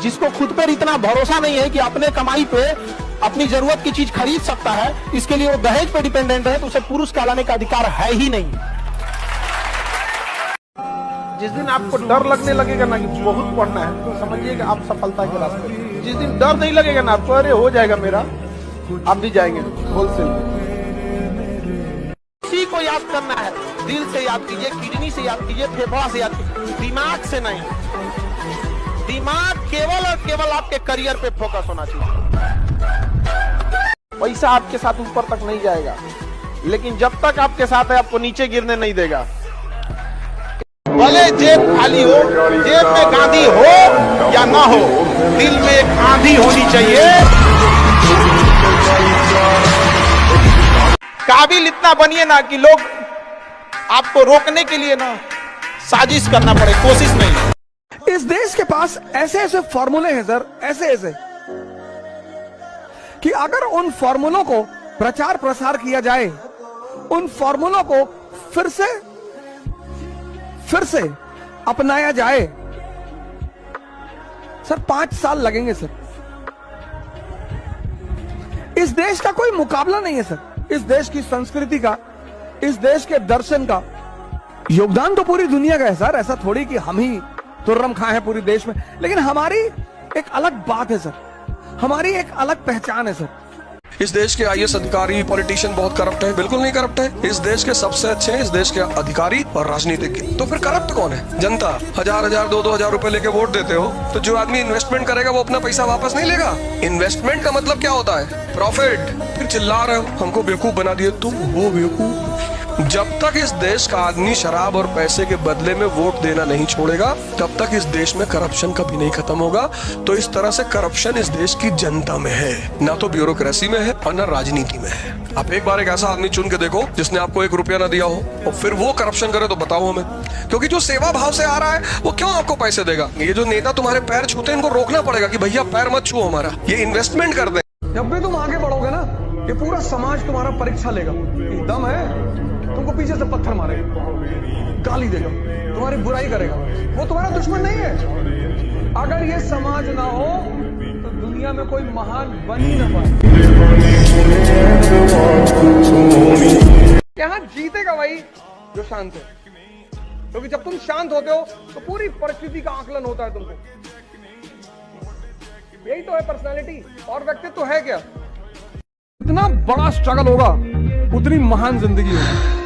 जिसको खुद पर इतना भरोसा नहीं है कि अपने कमाई पे अपनी जरूरत की चीज खरीद सकता है, इसके लिए वो दहेज पे डिपेंडेंट है, तो उसे पुरुष कहलाने का अधिकार है ही नहीं। जिस दिन आपको डर लगने लगेगा ना कि बहुत पढ़ना है, तो समझिए कि आप सफलता के रास्ते पर। जिस दिन डर नहीं लगेगा ना आपको, अरे हो जाएगा मेरा, आप भी जाएंगे होलसेल में। इसी को याद करना है, दिल से याद कीजिए, किडनी से याद कीजिए, फेफड़ा से याद कीजिए, दिमाग से नहीं। दिमाग केवल और केवल आपके करियर पे फोकस होना चाहिए। पैसा आपके साथ ऊपर तक नहीं जाएगा, लेकिन जब तक आपके साथ है आपको नीचे गिरने नहीं देगा। भले जेब खाली हो, जेब में गांधी हो या ना हो, दिल में एक आंधी होनी चाहिए। काबिल इतना बनिए ना कि लोग आपको रोकने के लिए ना साजिश करना पड़े, कोशिश नहीं। इस देश के पास ऐसे ऐसे फॉर्मूले हैं सर, ऐसे ऐसे, कि अगर उन फॉर्मूलों को प्रचार प्रसार किया जाए, उन फॉर्मूलों को फिर से अपनाया जाए, सर 5 साल लगेंगे सर। इस देश का कोई मुकाबला नहीं है सर। इस देश की संस्कृति का, इस देश के दर्शन का योगदान तो पूरी दुनिया का है सर। ऐसा थोड़ी कि हम ही तुर्रम खां हैं पूरी देश में, लेकिन हमारी एक अलग बात है सर, हमारी एक अलग पहचान है सर। इस देश के आईएएस अधिकारी, पॉलिटिशियन बहुत करप्ट है? बिल्कुल नहीं करप्ट है। इस देश के सबसे अच्छे हैं इस देश के अधिकारी और राजनीतिज्ञ। तो फिर करप्ट कौन है? जनता। 1000-1000, 2-2000 रुपए लेके वोट देते हो, तो जो आदमी इन्वेस्टमेंट करेगा वो अपना पैसा वापस नहीं लेगा। इन्वेस्टमेंट का मतलब क्या होता है? प्रॉफिट। फिर चिल्ला रहे हो हमको बेवकूफ बना दिए, तुम हो बेवकूफ। जब तक इस देश का आदमी शराब और पैसे के बदले में वोट देना नहीं छोड़ेगा, तब तक इस देश में करप्शन कभी नहीं खत्म होगा। तो इस तरह से करप्शन इस देश की जनता में है, ना तो ब्यूरोक्रेसी में है और ना राजनीति में है। आप एक बार एक ऐसा आदमी चुन के देखो जिसने आपको 1 रुपया ना दिया हो और फिर वो करप्शन करे, तो बताओ हमें। क्योंकि जो सेवा भाव से आ रहा है वो क्यों आपको पैसे देगा? ये जो नेता तुम्हारे पैर छूते हैं, इनको रोकना पड़ेगा कि भैया पैर मत छुओ हमारा, ये इन्वेस्टमेंट कर दे। जब भी तुम आगे बढ़ोगे ना, ये पूरा समाज तुम्हारा परीक्षा लेगा। दम है, तुमको पीछे से पत्थर मारेगा, गाली देगा, तुम्हारी बुराई करेगा। वो तुम्हारा दुश्मन नहीं है। अगर ये समाज ना हो तो दुनिया में कोई महान बन ही ना पाए। यहाँ जीतेगा वही जो शांत है, क्योंकि जब तुम शांत होते हो तो पूरी परिस्थिति का आकलन होता है तुमको। यही तो है पर्सनालिटी, और व्यक्तित्व है क्या? इतना बड़ा स्ट्रगल होगा, उतनी महान जिंदगी होगी।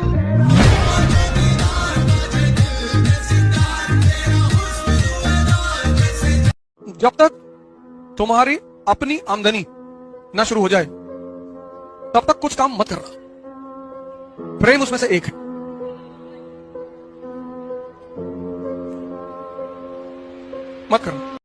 जब तक तुम्हारी अपनी आमदनी ना शुरू हो जाए, तब तक कुछ काम मत करना। प्रेम उसमें से एक है। मत करना।